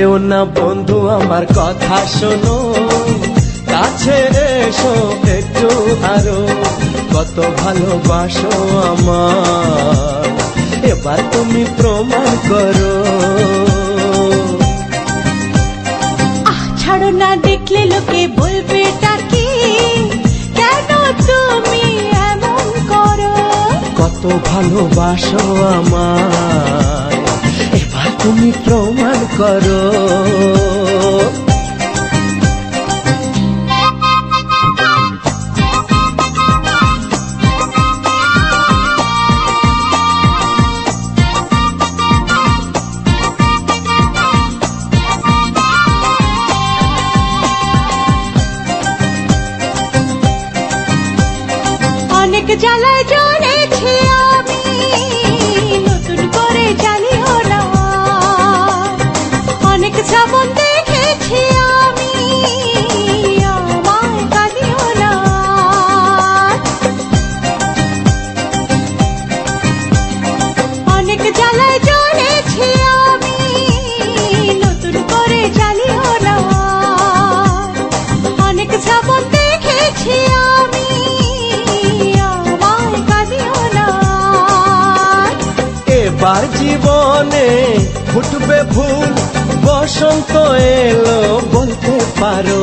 যেও না বন্ধু আমার কথা শোনো, কাছে এসো একটু আরো, কত ভালোবাসো আমার এবার তুমি প্রমাণ করো। ছাড়ো না, দেখলে লোকে বলবে টাকি, কেন তুমি এমন করো? কত ভালোবাসো আমায় এবার তুমি প্রমাণ করো। অনেক জ্বালায় জ্বলেছি আমি, নতুন করে জ্বালিও না। অনেক শ্রাবণ দেখেছি আমি, আমায় কাঁদিও না। অনেক জ্বালায় জ্বলেছি আমি, নতুন করে জ্বালিও না। অনেক শ্রাবণ দেখেছি আমি, এবার জীবনে ফুটবে ফুল, বসন্ত এলো বলতে পারো।